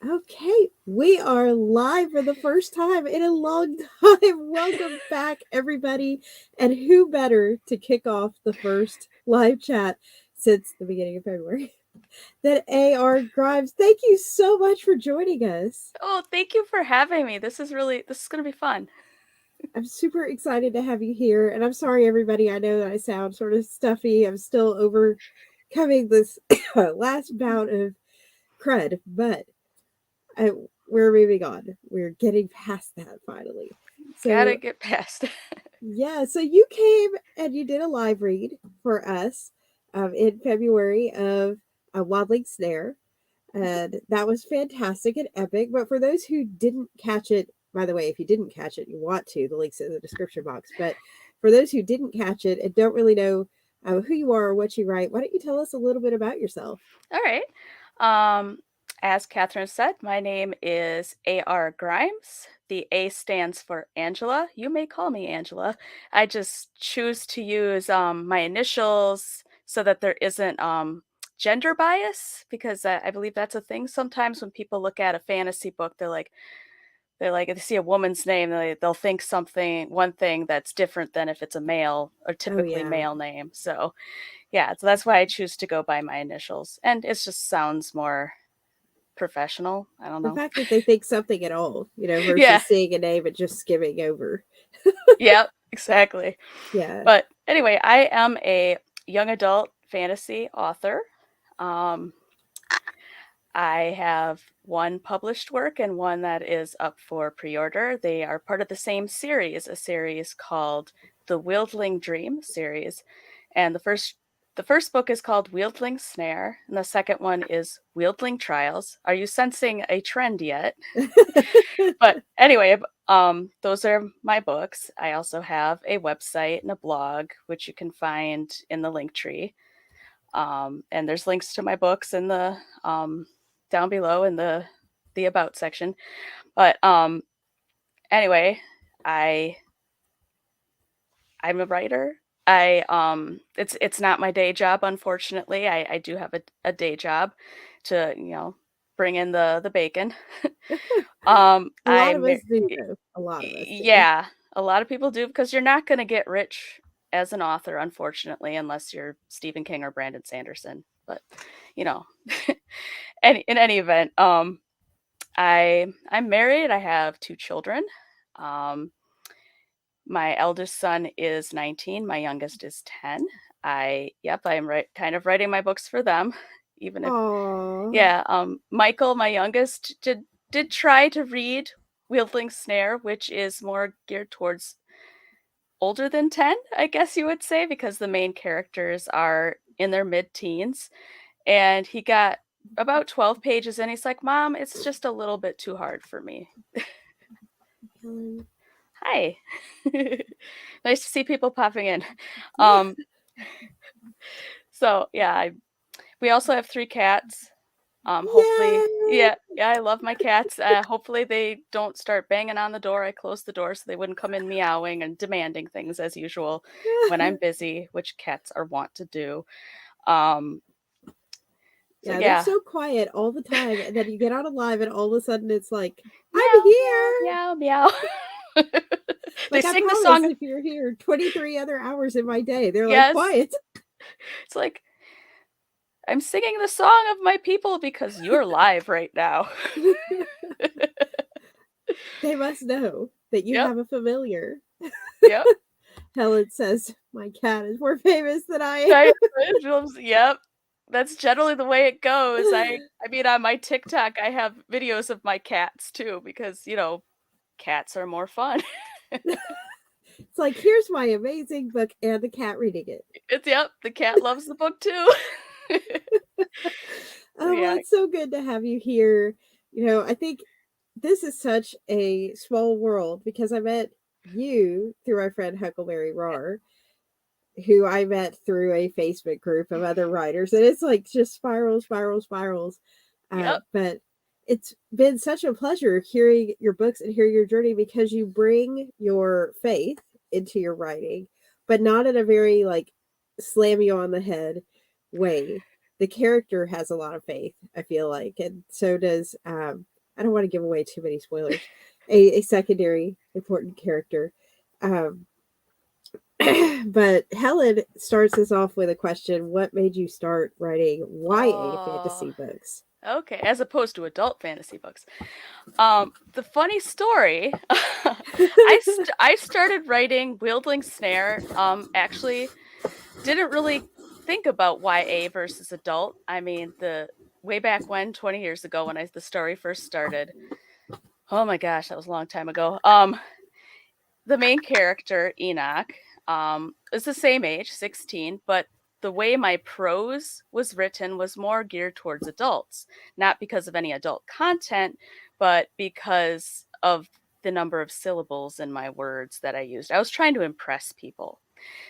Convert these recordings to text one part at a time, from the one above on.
Okay, we are live for the first time in a long time. Welcome back, everybody. And who better to kick off the first live chat since the beginning of February than A.R. Grimes? Thank you so much for joining us. Oh, thank you for having me. This is going to be fun. I'm super excited to have you here. And I'm sorry, everybody. I know that I sound sort of stuffy. I'm still overcoming this last bout of crud, but I, we're moving on. We're getting past that finally. Gotta So, get past. yeah, so you came and you did a live read for us in February of A Waddling Snare. And that was fantastic and epic. But for those who didn't catch it, by the way, if you didn't catch it, you want to, the link's in the description box. But for those who didn't catch it and don't really know who you are or what you write, why don't you tell us a little bit about yourself? All right. Um, as Catherine said, my name is A.R. Grimes. The A stands for Angela. You may call me Angela. I just choose to use my initials so that there isn't gender bias because I believe that's a thing. Sometimes when people look at a fantasy book, they're like if they see a woman's name, they'll think one thing that's different than if it's a male or Oh, typically yeah. male name. So yeah, so that's why I choose to go by my initials, and it just sounds more professional. I don't The know. fact that they think something at all, Yeah, versus seeing a name and just skimming over. yeah, exactly. Yeah. But anyway, I am a young adult fantasy author. Um, I have one published work and one that is up for pre-order. They are part of the same series, a series called the Wildling Dream series. And the first book is called Wildling Snare, and the second one is Wildling Trials. Are you sensing a trend yet? But anyway, those are my books. I also have a website and a blog, which you can find in the link tree. And there's links to my books in the down below in the about section. But anyway, I I'm a writer. It's not my day job, unfortunately. I do have a day job to bring in the bacon. A lot I of us do, though. A lot of us do. Yeah, a lot of people do because you're not going to get rich as an author, unfortunately, unless you're Stephen King or Brandon Sanderson. But you know, in any event, I'm married. I have two children. Um, my eldest son is 19. My youngest is 10. I'm kind of writing my books for them, even if Aw. yeah. Michael, my youngest, did try to read Wieldling Snare, which is more geared towards older than 10, I guess you would say, because the main characters are in their mid-teens. And he got about 12 pages and he's like, "Mom, it's just a little bit too hard for me." Helen. Hi. Nice to see people popping in. Um, so yeah, we also have three cats. Hopefully, Yay! yeah, I love my cats. Hopefully they don't start banging on the door. I closed the door so they wouldn't come in meowing and demanding things as usual when I'm busy, which cats are wont to do. Um, so Yeah, they're yeah, so quiet all the time, and then you get on a live, and all of a sudden it's like, I'm meow, meow, here! meow, meow. They Like, I sing the promise song. if you're here 23 other hours in my day, they're like, Yes, quiet. it's like I'm singing the song of my people because you're live right now. They must know that you Yep, have a familiar. yep. Helen says, my cat is more famous than I Giant films, yep. That's generally the way it goes. am. I mean, on my TikTok, I have videos of my cats too because, cats are more fun. It's like, here's my amazing book and the cat reading it. It's yep, the cat loves the book too. So Oh, well, yeah. it's so good to have you here. I think this is such a small world because I met you through my friend Huckleberry Rar, who I met through a Facebook group of other writers. And it's like just spirals, spirals, spirals. Yep. But it's been such a pleasure hearing your books and hearing your journey because you bring your faith into your writing, but not in a very like slam you on the head way. The character has a lot of faith, I feel like, and so does I don't want to give away too many spoilers. A secondary important character. Um, but Helen starts us off with a question: what made you start writing YA Oh, fantasy books? okay. As opposed to adult fantasy books. The funny story, I started writing Wielding Snare. Actually, didn't really think about YA versus adult. I mean, the way back when, 20 years ago, when the story first started. Oh my gosh, that was a long time ago. The main character, Enoch, is the same age, 16, but the way my prose was written was more geared towards adults, not because of any adult content, but because of the number of syllables in my words that I used. I was trying to impress people.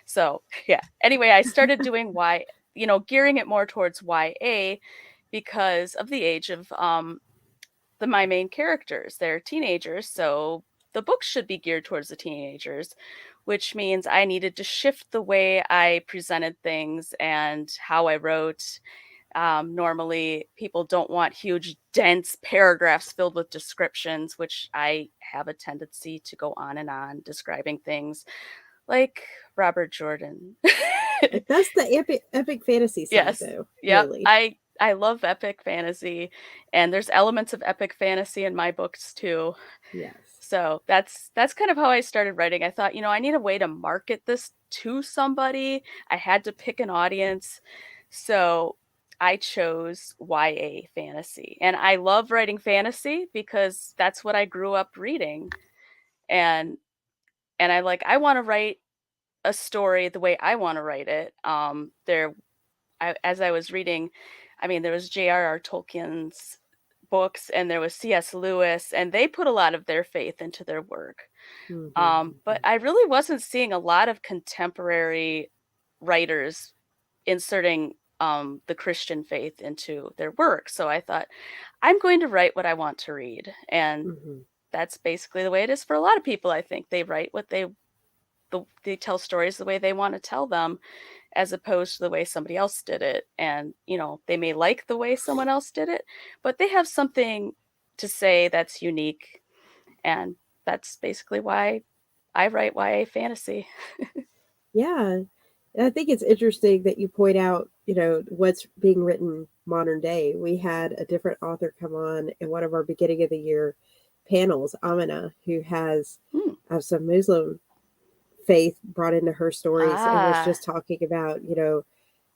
So, yeah. Anyway, I started doing gearing it more towards YA because of the age of my main characters. They're teenagers, so the books should be geared towards the teenagers, which means I needed to shift the way I presented things and how I wrote. Normally, people don't want huge, dense paragraphs filled with descriptions, which I have a tendency to go on describing things like Robert Jordan. Like that's the epic fantasy side, Yes. though. Yep. Really, I love epic fantasy, and there's elements of epic fantasy in my books too. yes. So that's kind of how I started writing. I thought, I need a way to market this to somebody. I had to pick an audience. So I chose YA fantasy. And I love writing fantasy because that's what I grew up reading. And I want to write a story the way I want to write it. As I was reading, I mean, there was J.R.R. Tolkien's books and there was C.S. Lewis, and they put a lot of their faith into their work. But Hmm. I really wasn't seeing a lot of contemporary writers inserting the Christian faith into their work. So I thought, I'm going to write what I want to read. And Hmm. that's basically the way it is for a lot of people, I think. They write they tell stories the way they want to tell them as opposed to the way somebody else did it. And, they may like the way someone else did it, but they have something to say that's unique. And that's basically why I write YA fantasy. Yeah. And I think it's interesting that you point out, what's being written modern day. We had a different author come on in one of our beginning of the year panels, Amina, who has Hmm. some Muslim faith brought into her stories and was Ah, just talking about,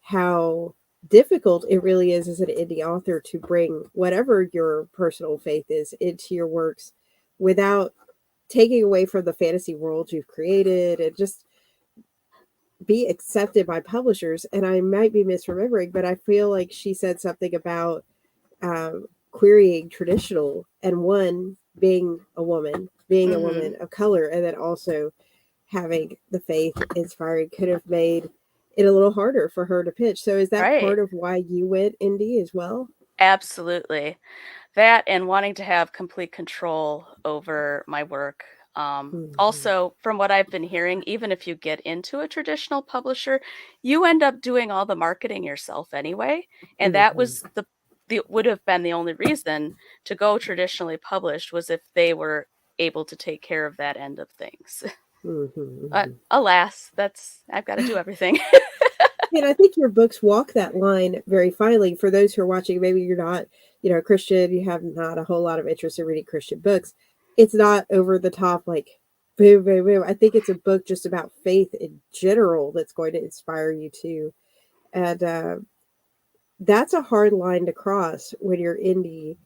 how difficult it really is as an indie author to bring whatever your personal faith is into your works without taking away from the fantasy world you've created and just be accepted by publishers. And I might be misremembering, but I feel like she said something about querying traditional and one being a mm-hmm. woman of color, and then also having the faith inspiring could have made it a little harder for her to pitch. So is that Right. part of why you went indie as well? Absolutely. That and wanting to have complete control over my work. Hmm. Also, from what I've been hearing, even if you get into a traditional publisher, you end up doing all the marketing yourself anyway. And that Hmm. was the would have been the only reason to go traditionally published was if they were able to take care of that end of things. But Hmm. alas, I've got to do everything. And I think your books walk that line very finely. For those who are watching, maybe you're not, Christian, you have not a whole lot of interest in reading Christian books. It's not over the top, like boom, boom, boom. I think it's a book just about faith in general that's going to inspire you too. And that's a hard line to cross when you're indie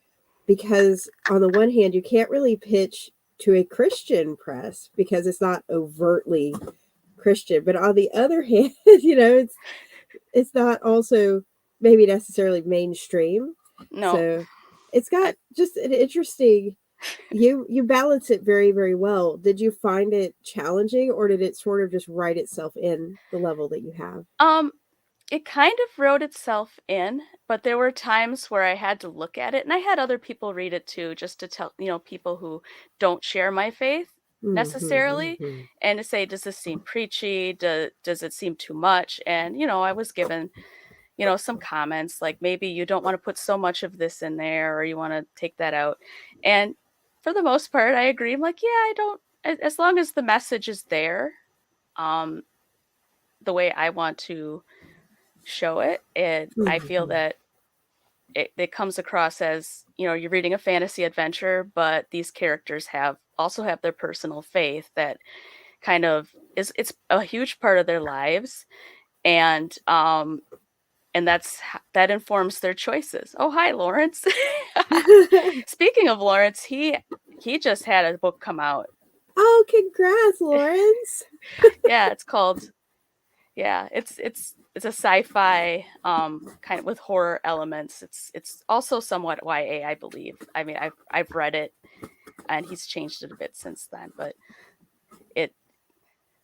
because on the one hand, you can't really pitch to a Christian press because it's not overtly Christian. But on the other hand, it's not also maybe necessarily mainstream. No. So it's got just an interesting you balance it very, very well. Did you find it challenging or did it sort of just write itself in the level that you have? Um, it kind of wrote itself in, but there were times where I had to look at it, and I had other people read it too, just to tell, people who don't share my faith Hmm. necessarily, and to say, does this seem preachy? Does it seem too much? And, I was given, some comments like maybe you don't want to put so much of this in there or you want to take that out. And for the most part, I agree. I'm like, yeah, I don't, as long as the message is there, um, the way I want to show it, and I feel Mhm. that it comes across as, you're reading a fantasy adventure, but these characters have their personal faith that kind of it's a huge part of their lives, and that informs their choices. Oh, hi, Lawrence. Speaking of Lawrence, he just had a book come out. Oh, congrats, Lawrence. Yeah, it's called yeah, it's a sci-fi kind of with horror elements. It's also somewhat YA, I believe. I mean, I've read it and he's changed it a bit since then, but it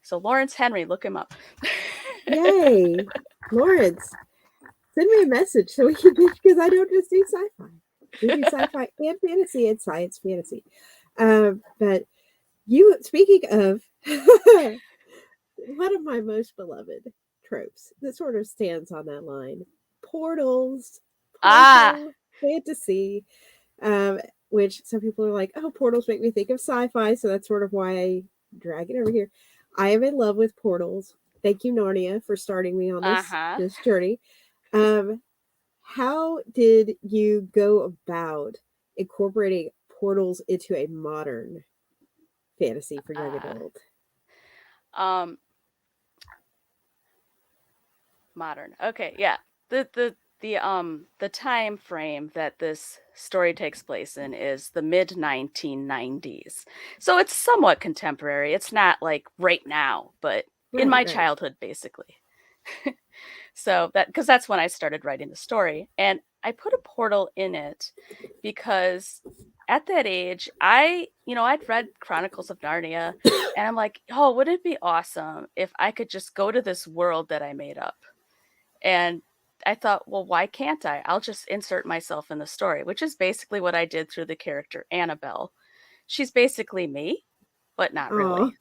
so Lawrence Henry, look him up. Yay. Lawrence, send me a message so we can because I don't just do sci-fi. We do sci-fi and fantasy and science fantasy. But you speaking of one of my most beloved tropes that sort of stands on that line, portals, Ah, portal fantasy, um, which some people are like, oh, portals make me think of sci-fi, so that's sort of why I drag it over here. I am in love with portals. Thank you, Narnia, for starting me on uh-huh. this journey. Um, how did you go about incorporating portals into a modern fantasy for young Uh, adult? um Modern. Okay, yeah. The time frame that this story takes place in is the mid 1990s. So it's somewhat contemporary. It's not like right now, but in Right, my right. childhood basically. So that because that's when I started writing the story, and I put a portal in it because at that age, I'd read Chronicles of Narnia, and I'm like, "Oh, wouldn't it be awesome if I could just go to this world that I made up?" And I thought, "Well, why can't I? I'll just insert myself in the story," which is basically what I did through the character Annabelle. She's basically me, but not Oh, really,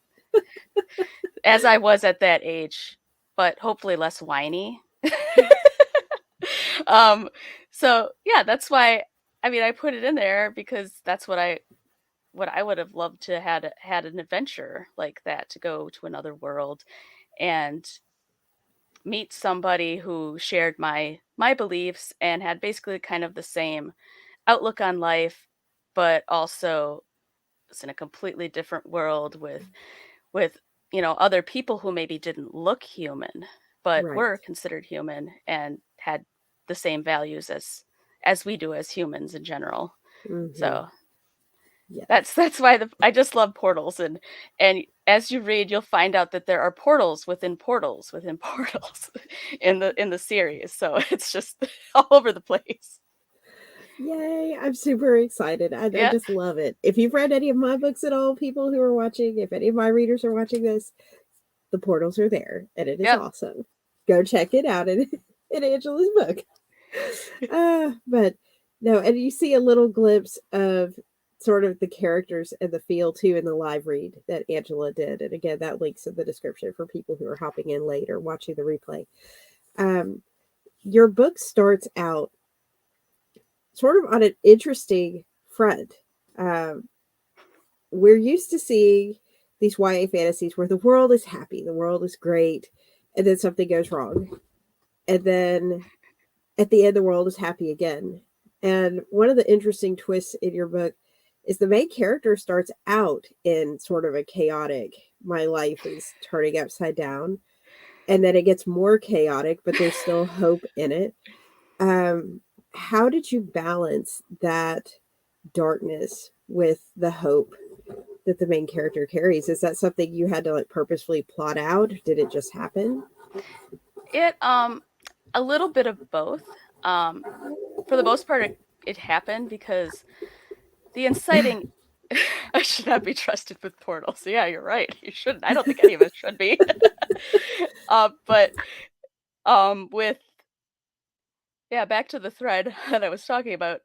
as I was at that age, but hopefully less whiny. Um, so yeah, that's why I mean I put it in there because that's what I would have loved to had an adventure like that, to go to another world and meet somebody who shared my beliefs and had basically kind of the same outlook on life, but also was in a completely different world with other people who maybe didn't look human but right. were considered human and had the same values as we do as humans in general. Hmm. So Yes. that's why I just love portals, and as you read you'll find out that there are portals within portals in the series. So it's just all over the place. Yay. I'm super excited. I Yeah. just love it. If you've read any of my books at all, people who are watching, if any of my readers are watching this, the portals are there and it is Yep. awesome. Go check it out in Angela's book. But no, and you see a little glimpse of sort of the characters and the feel too in the live read that Angela did. And again, that links in the description for people who are hopping in late or watching the replay. Um, your book starts out sort of on an interesting front. Um, we're used to seeing these YA fantasies where the world is happy, the world is great, and then something goes wrong. And then at the end, the world is happy again. And one of the interesting twists in your book is the main character starts out in sort of a chaotic, my life is turning upside down. And then it gets more chaotic, but there's still hope in it. How did you balance that darkness with the hope that the main character carries? Is that something you had to like purposefully plot out? Did it just happen? It a little bit of both. Um for the most part it happened because the inciting I should not be trusted with portals. Yeah, you're right. You shouldn't. I don't think any of us should be. But with yeah, back to the thread that I was talking about.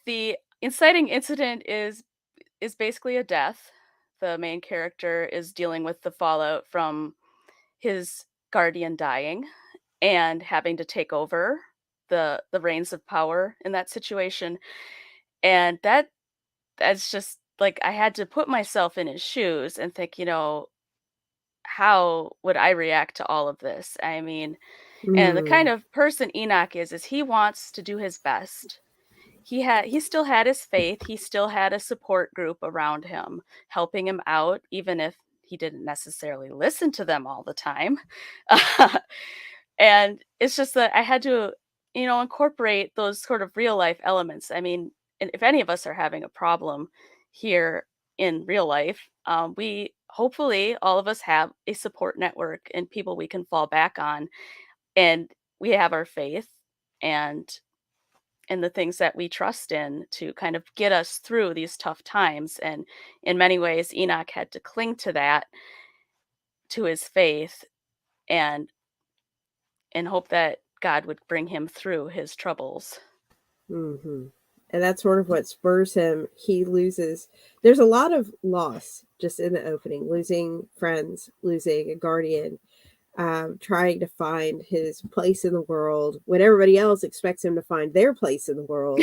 The inciting incident is basically a death. The main character is dealing with the fallout from his guardian dying, and having to take over the reins of power in that situation. And that's just like I had to put myself in his shoes and think, how would I react to all of this? I mean, and the kind Mm, of person Enoch is he wants to do his best. He still had his faith, he still had a support group around him, helping him out, even if he didn't necessarily listen to them all the time. And it's just that I had to, incorporate those sort of real life elements. I mean, and if any of us are having a problem here in real life, we hopefully all of us have a support network and people we can fall back on, and we have our faith and the things that we trust in to kind of get us through these tough times. And in many ways, Enoch had to cling to that, to his faith, and hope that God would bring him through his troubles. hmm. And that's sort of what spurs him. He loses. There's a lot of loss just in the opening, losing friends, losing a guardian, trying to find his place in the world when everybody else expects him to find their place in the world.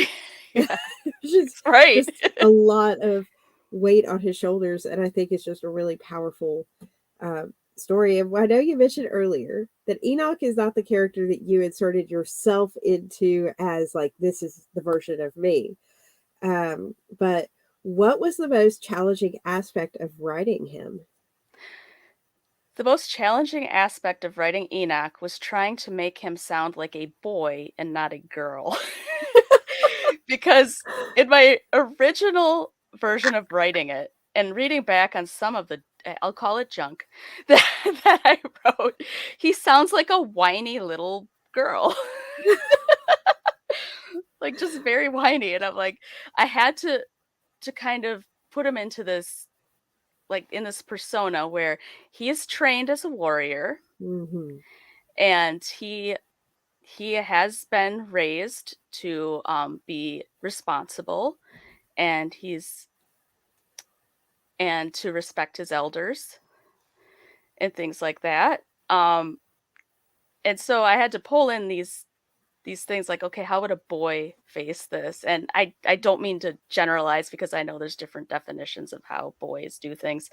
Yeah, just, right. just a lot of weight on his shoulders, and I think it's just a really powerful story. And I know you mentioned earlier that Enoch is not the character that you inserted yourself into as like this is the version of me. But what was the most challenging aspect of writing him? The most challenging aspect of writing Enoch was trying to make him sound like a boy and not a girl. Because in my original version of writing it and reading back on some of the I'll call it junk that, that I wrote, he sounds like a whiny little girl. Like just very whiny. And I'm like, I had to kind of put him into this, like in this persona where he is trained as a warrior, Hmm. and he has been raised to be responsible, and he's and to respect his elders and things like that. And so I had to pull in these things like, okay, how would a boy face this? And I don't mean to generalize, because I know there's different definitions of how boys do things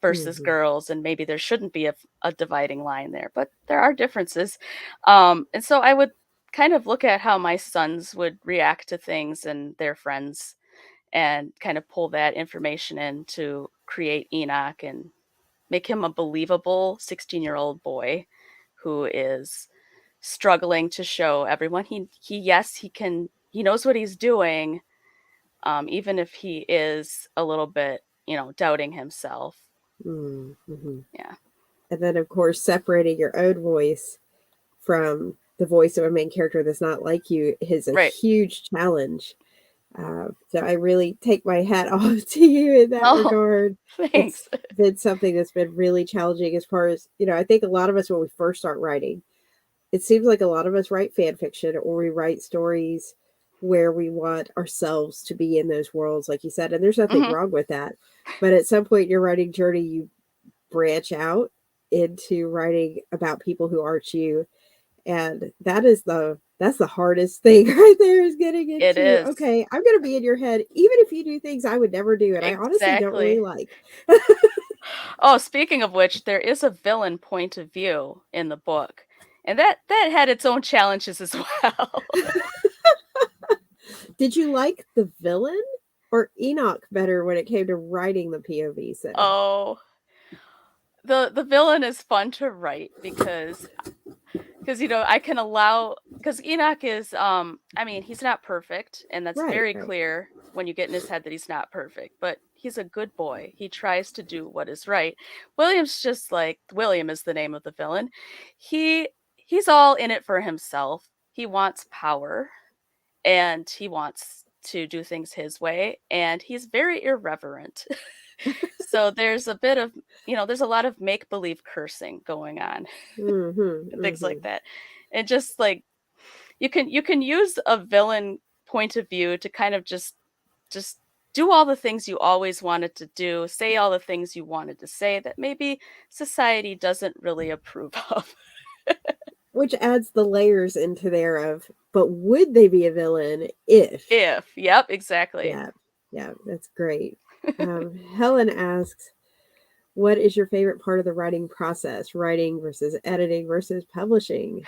versus Hmm. girls, and maybe there shouldn't be a dividing line there, but there are differences. And so I would kind of look at how my sons would react to things and their friends, and kind of pull that information in to create Enoch and make him a believable 16-year-old boy who is struggling to show everyone yes, he knows what he's doing, even if he is a little bit, doubting himself. Mm-hmm. Yeah. And then, of course, separating your own voice from the voice of a main character that's not like you is a Right. huge challenge. So I really take my hat off to you in that Oh, regard. It's thanks. been something that's been really challenging as far as, I think a lot of us, when we first start writing, it seems like a lot of us write fan fiction or we write stories where we want ourselves to be in those worlds, like you said, and there's nothing Mhm. wrong with that. But at some point in your writing journey, you branch out into writing about people who aren't you, and that's the hardest thing right there, is getting It into, is. okay, I'm going to be in your head even if you do things I would never do and I honestly don't really Exactly. like. Oh, speaking of which, there is a villain point of view in the book, and that had its own challenges as well. Did you like the villain or Enoch better when it came to writing the POVs then? Oh, the villain is fun to write because I can allow, because Enoch is I mean, he's not perfect, and that's Right, very right. clear when you get in his head that he's not perfect, but he's a good boy. He tries to do what is right. William is the name of the villain. He's all in it for himself. He wants power, and he wants to do things his way, and he's very irreverent. So there's a bit of, there's a lot of make believe cursing going on Mhm, and things like mhm. that. And just like you can use a villain point of view to kind of just do all the things you always wanted to do, say all the things you wanted to say that maybe society doesn't really approve of. which adds the layers into there of, but would they be a villain if? If, yep, exactly. Yeah, yeah, that's great. Helen asks, what is your favorite part of the writing process? Writing versus editing versus publishing?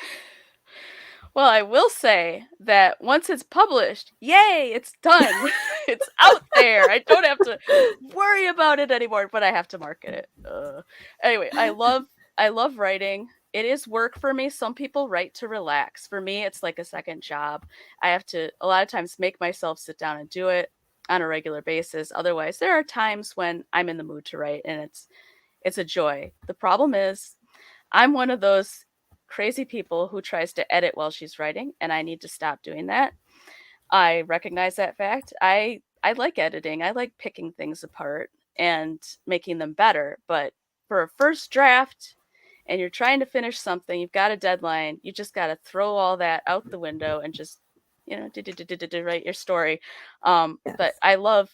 Well, I will say that once it's published, yay, it's done. It's out there. I don't have to worry about it anymore, but I have to market it. Anyway, I love writing. It is work for me. Some people write to relax. For me, it's like a second job. I have to a lot of times make myself sit down and do it on a regular basis. Otherwise, there are times when I'm in the mood to write and it's a joy. The problem is I'm one of those crazy people who tries to edit while she's writing, and I need to stop doing that. I recognize that fact. I like editing. I like picking things apart and making them better, but for a first draft and you're trying to finish something, you've got a deadline, you just got to throw all that out the window and just write your story. But Yes. I love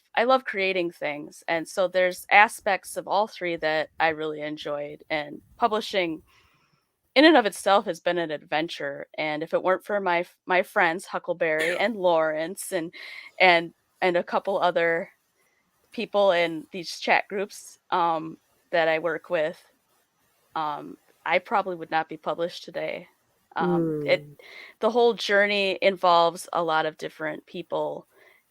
creating things, and so there's aspects of all three that I really enjoyed. And publishing in and of itself has been an adventure, and if it weren't for my friends Huckleberry and Lawrence and and a couple other people in these chat groups that I work with, I probably would not be published today. It Mm, The whole journey involves a lot of different people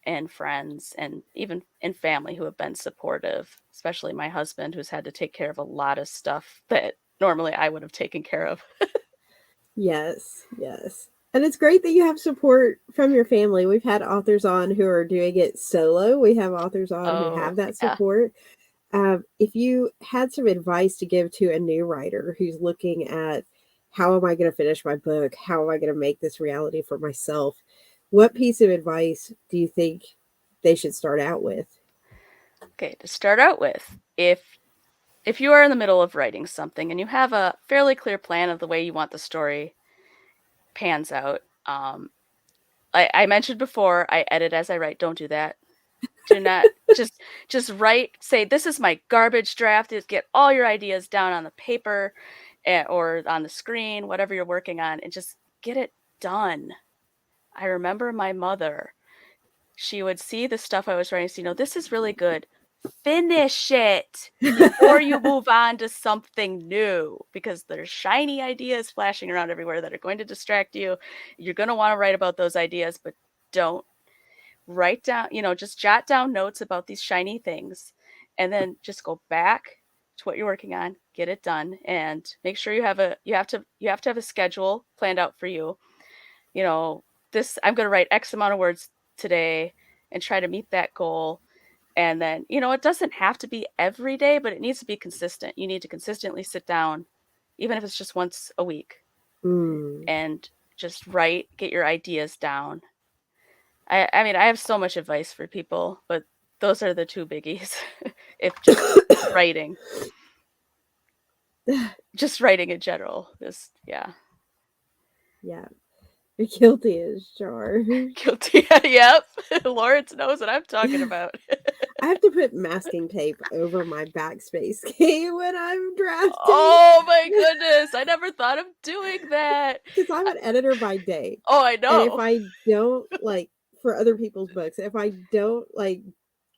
and friends and even in family who have been supportive, especially my husband who's had to take care of a lot of stuff that normally I would have taken care of. yes, yes. And it's great that you have support from your family. We've had authors on who are doing it solo. We have authors on who Oh, have that yeah. support. If you had some advice to give to a new writer who's looking at how am I going to finish my book? How am I going to make this reality for myself? What piece of advice do you think they should start out with? Okay, to start out with, if you are in the middle of writing something and you have a fairly clear plan of the way you want the story pans out, I mentioned before I edit as I write. Don't do that. Do not just write. Say this is my garbage draft. Is get all your ideas down on the paper, or on the screen, whatever you're working on, and just get it done. I remember my mother. She would see the stuff I was writing, so, this is really good. Finish it before you move on to something new because there's shiny ideas flashing around everywhere that are going to distract you. You're going to want to write about those ideas, but don't write down, just jot down notes about these shiny things and then just go back to what you're working on, get it done, and make sure you have to have a schedule planned out for you. You know, this I'm going to write X amount of words today and try to meet that goal. And then, it doesn't have to be every day, but it needs to be consistent. You need to consistently sit down, even if it's just once a week, Mm, and just write, get your ideas down. I mean, I have so much advice for people, but those are the two biggies. If just writing, just writing in general is, yeah, yeah, guilty as charged. guilty. Yep. Lawrence knows what I'm talking about. I have to put masking tape over my backspace key when I'm drafting Oh my goodness. I never thought of doing that. because I'm an editor by day. Oh, I And if know. I don't like for other people's books, if I don't like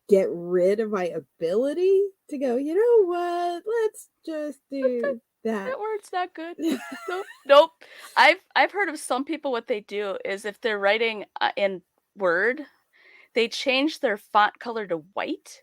get rid of my ability to go, you know what, let's just do that. That word's not good. Nope, nope. I've heard of some people what they do is if they're writing, in Word, they change their font color to white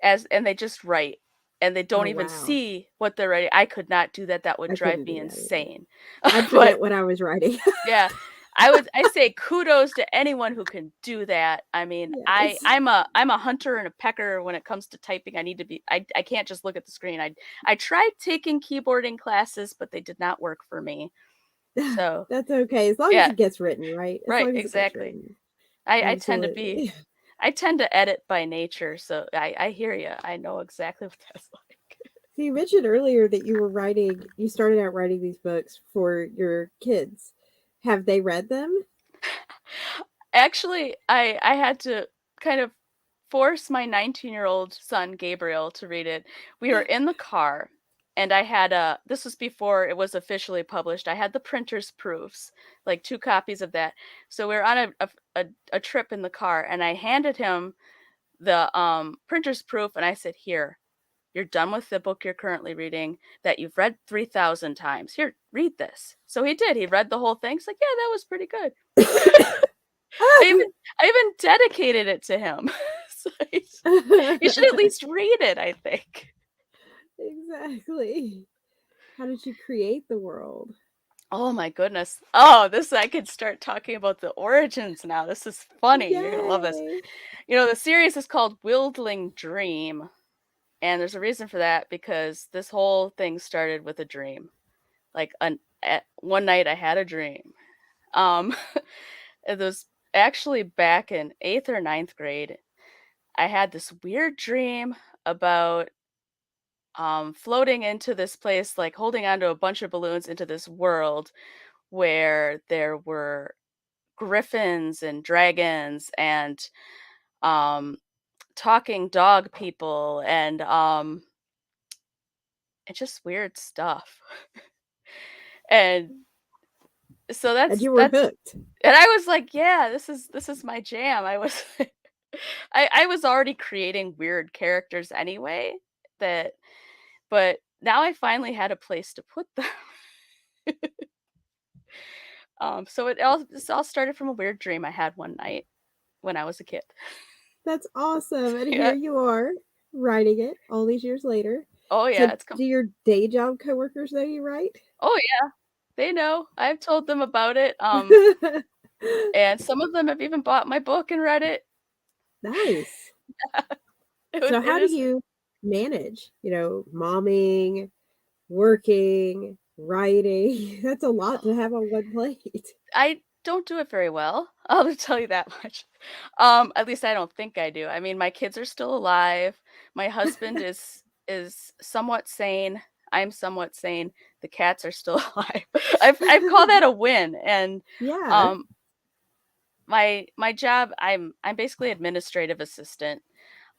and they just write, and they Oh don't even wow. see what they're writing. I could not do that, that would I drive couldn't me do that either. insane. I'd But forget what I was writing. yeah, I say kudos to anyone who can do that. I mean, Yes. I'm a hunter and a pecker when it comes to typing. I need to be I can't just look at the screen. I tried taking keyboarding classes, but they did not work for me. So, That's okay. As long as yeah, it gets written, right? As right, long as it gets exactly. written. I tend to be Absolutely. I tend to edit by nature, so I hear you. I know exactly what that's like. So you mentioned earlier that you started out writing these books for your kids. Have they read them? Actually, I had to kind of force my 19-year-old son, Gabriel, to read it. We were in the car, and I had this was before it was officially published. I had the printer's proofs, like 2 copies of that. So we were on a trip in the car, and I handed him the printer's proof, and I said, "Here, you're done with the book you're currently reading that you've read 3,000 times. Here, read this." So he did. He read the whole thing. He's like, "Yeah, that was pretty good." I even I even dedicated it to him. So he should at least read it, I think. Exactly. How did you create the world? Oh my goodness. Oh, this I could start talking about the origins now. This is funny. You're gonna love this. Yay! The series is called Wildling Dream, and there's a reason for that because this whole thing started with a dream. Like one night I had a dream. Um, it was actually back in 8th or ninth grade. I had this weird dream about floating into this place, like holding onto a bunch of balloons into this world where there were griffins and dragons and um talking dog people and just weird stuff. And so And you were that's hooked. and I was like, yeah, this is my jam. I was I was already creating weird characters anyway, that but now I finally had a place to put them. So this all started from a weird dream I had one night when I was a kid. That's awesome. And here Yeah. you are writing it all these years later. Oh So yeah, do your day job coworkers know you write? oh yeah, they know. I've told them about it. And some of them have even bought my book and read it. Nice. So It how do is. you manage, momming, working, writing? That's a lot to have on one plate. I don't do it very well. I'll just tell you that much. At least I don't think I do. I mean, my kids are still alive. My husband is somewhat sane. I'm somewhat sane. The cats are still alive. I've called that a win. And Yeah. um my job, I'm basically administrative assistant.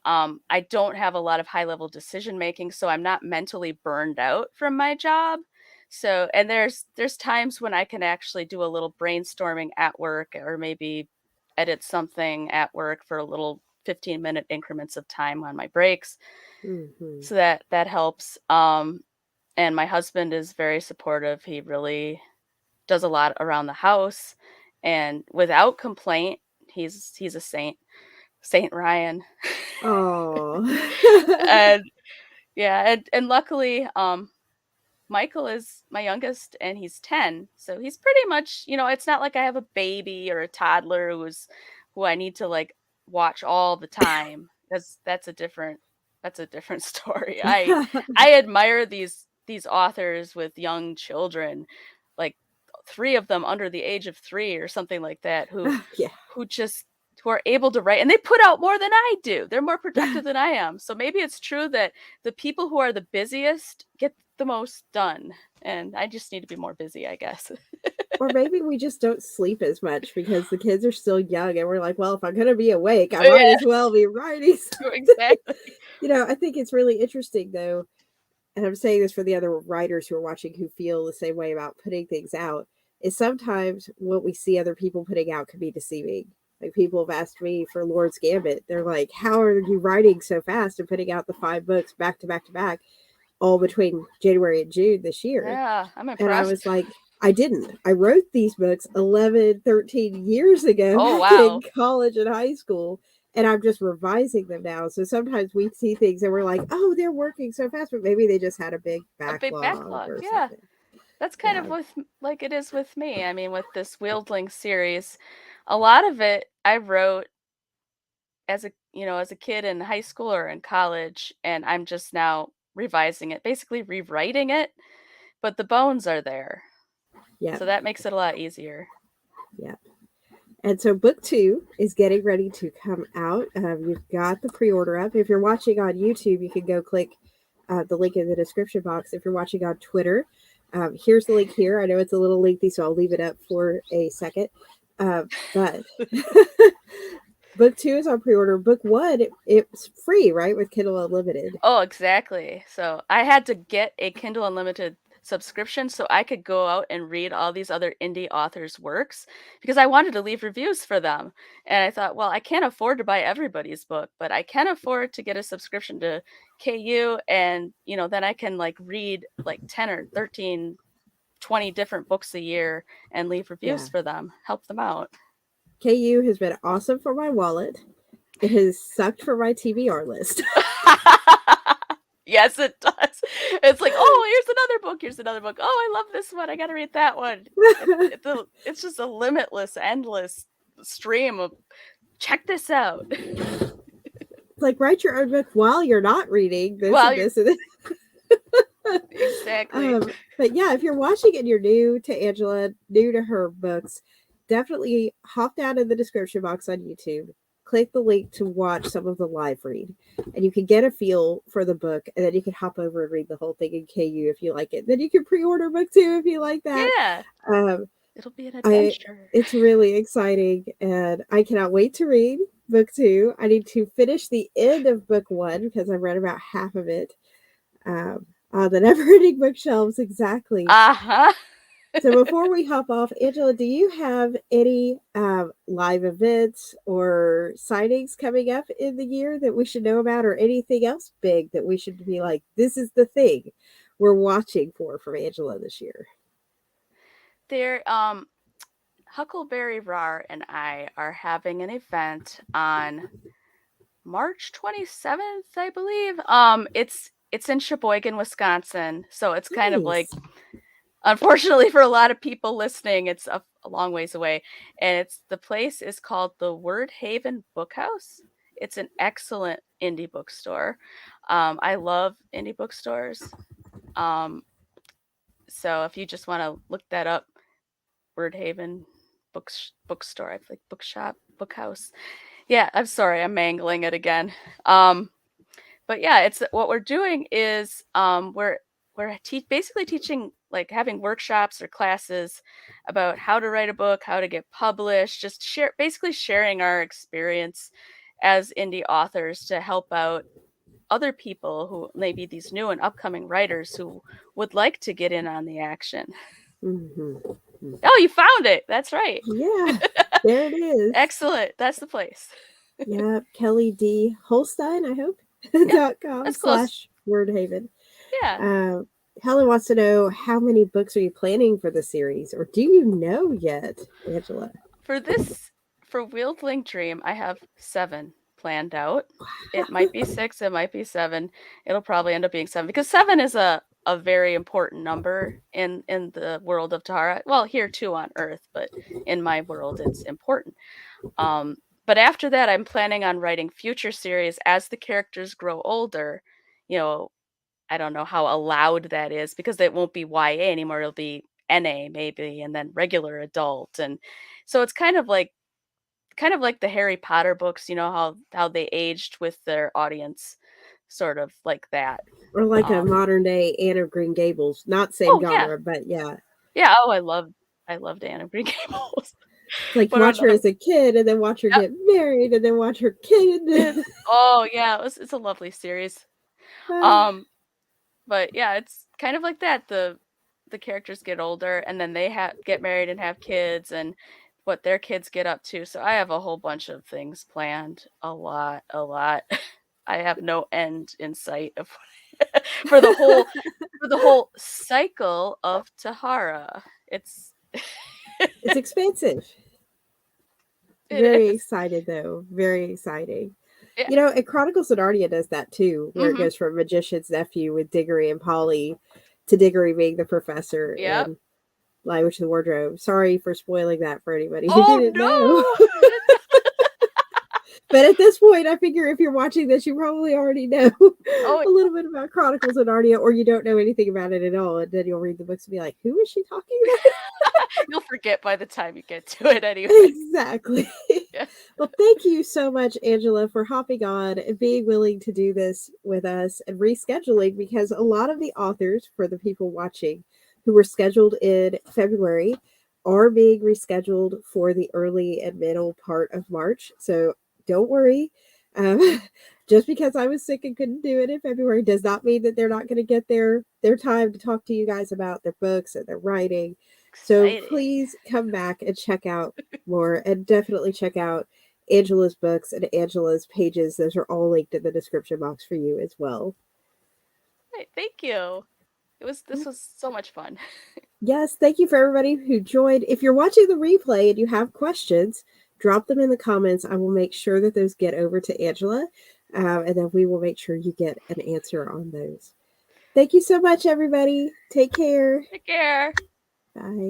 I don't have a lot of high level decision making, so I'm not mentally burned out from my job. So, and there's times when I can actually do a little brainstorming at work or maybe edit something at work for a little 15-minute increments of time on my breaks. Hmm. So that helps. And my husband is very supportive. He really does a lot around the house and without complaint. He's a saint. Saint Ryan. Oh. And yeah, and luckily, Michael is my youngest and he's 10. So he's pretty much, it's not like I have a baby or a toddler who I need to like watch all the time. That's a different story. I admire these authors with young children, like 3 of them under the age of 3 or something like that Yeah. who just who are able to write and they put out more than I do. They're more productive than I am. So maybe it's true that the people who are the busiest get the most done. And I just need to be more busy, I guess. Or maybe we just don't sleep as much because the kids are still young and we're like, well, if I'm going to be awake, I might Yeah, as well be writing something. exactly. I think it's really interesting though, and I'm saying this for the other writers who are watching who feel the same way about putting things out, is sometimes what we see other people putting out can be deceiving. Like people have asked me for Lord's Gambit. They're like, how are you writing so fast and putting out the 5 books back to back to back, all between January and June this year? Yeah, I'm And I impressed. was like, I didn't. I wrote these books 11, 13 years ago, Oh, back in wow. college and high school. And I'm just revising them now. So sometimes we see things and we're like, oh, they're working so fast, but maybe they just had a big A big backlog backlog. or Yeah. something. That's kind of Yeah. with like it is with me. I mean, with this Wildling series, a lot of it I wrote as a kid in high school or in college, and I'm just now revising it, basically rewriting it, but the bones are there. Yeah. So that makes it a lot easier. Yeah. And so book 2 is getting ready to come out. You've got the pre-order up. If you're watching on YouTube, you can go click the link in the description box. If you're watching on Twitter, here's the link here. I know it's a little lengthy, so I'll leave it up for a second. But book 2 is on pre-order. Book 1, it's free, right, with Kindle Unlimited. Oh, exactly. So I had to get a Kindle Unlimited subscription so I could go out and read all these other indie authors' works because I wanted to leave reviews for them. And I thought, well, I can't afford to buy everybody's book, but I can afford to get a subscription to KU, and then I can like read like 10 or 13, 20 different books a year and leave Yeah. reviews for them, help them out. KU has been awesome for my wallet. It has sucked for my TBR list. Yes, it does. It's like, oh, here's another book. Here's another book. Oh, I love this one. I got to read that one. It's just a limitless, endless stream of check this out. Like, write your own book while you're not reading this Well, and you're this and this. exactly. But yeah, if you're watching and you're new to Angela, new to her books, definitely hop down in the description box on YouTube. Click the link to watch some of the live read, and you can get a feel for the book, and then you can hop over and read the whole thing in KU if you like it. Then you can pre-order book 2 if you like that. Yeah, Um, it'll be an I adventure. It's really exciting, and I cannot wait to read book 2. I need to finish the end of book 1 because I've read about half of it. On the never-ending bookshelves, exactly. Uh-huh. So before we hop off, Angela, do you have any live events or sightings coming up in the year that we should know about, or anything else big that we should be like, this is the thing we're watching for from Angela this year? There, Huckleberry Rar and I are having an event on March 27th, I believe. It's in Sheboygan, Wisconsin. So it's kind of like, Nice. unfortunately for a lot of people listening, it's a long ways away. And the place is called the Word Haven Bookhouse. It's an excellent indie bookstore. I love indie bookstores. Um, so if you just want to look that up, Word Haven bookstore, I like bookshop, bookhouse. Yeah, I'm sorry, I'm mangling it again. But yeah, it's what we're doing is basically teaching, like having workshops or classes about how to write a book, how to get published, just basically sharing our experience as indie authors to help out other people who may be these new and upcoming writers who would like to get in on the action. Mm-hmm. Oh, you found it. That's right. Yeah, there it is. Excellent. That's the place. Yeah, Kelly D. Holstein, I hope, Yeah, .com that's close. / Wordhaven. Yeah. Uh, Helen wants to know, how many books are you planning for the series, or do you know yet, Angela? For this, for Wieldling Dream, I have 7 planned out. It might be 6, it might be 7. It'll probably end up being 7 because 7 is a very important number in the world of Tahara. Well, here too on Earth, but in my world, it's important. But after that, I'm planning on writing future series as the characters grow older. You know, I don't know how allowed that is because it won't be YA anymore. It'll be NA maybe, and then regular adult. And so it's kind of like the Harry Potter books, how they aged with their audience, sort of like that. Or like a Um, modern day Anne of Green Gables, not same oh yeah, genre, but yeah. yeah. Oh, I loved Anne of Green Gables. It's like What watch her another? as a kid and then watch her Yep. get married and then watch her kid. Oh yeah, it's a lovely series. Um, but yeah, it's kind of like that. The characters get older and then they get married and have kids and what their kids get up to. So I have a whole bunch of things planned. A lot, a lot. I have no end in sight of for the whole for the whole cycle of Tahara. It's It's expensive. it Very is. excited though. Very exciting. Yeah. You know, and Chronicles of Narnia does that too, where it Mhm. goes from Magician's Nephew with Diggory and Polly to Diggory being the professor Yep. in Language of the Wardrobe. Sorry for spoiling that for anybody who Oh didn't know. no. But at this point, I figure if you're watching this, you probably already know Oh, a little bit about Chronicles of Narnia, or you don't know anything about it at all. And then you'll read the books and be like, who is she talking about? you'll forget by the time you get to it anyway. Exactly. Yeah. Well, thank you so much, Angela, for hopping on and being willing to do this with us and rescheduling, because a lot of the authors, for the people watching who were scheduled in February, are being rescheduled for the early and middle part of March. So don't worry. Um, just because I was sick and couldn't do it in February does not mean that they're not going to get their time to talk to you guys about their books and their writing. So Exciting. please come back and check out more, and definitely check out Angela's books and Angela's pages. Those are all linked in the description box for you as well. Right, thank you. This was so much fun. Yes, thank you for everybody who joined. If you're watching the replay and you have questions, drop them in the comments. I will make sure that those get over to Angela, and then we will make sure you get an answer on those. Thank you so much, everybody. Take care. Take care. Bye.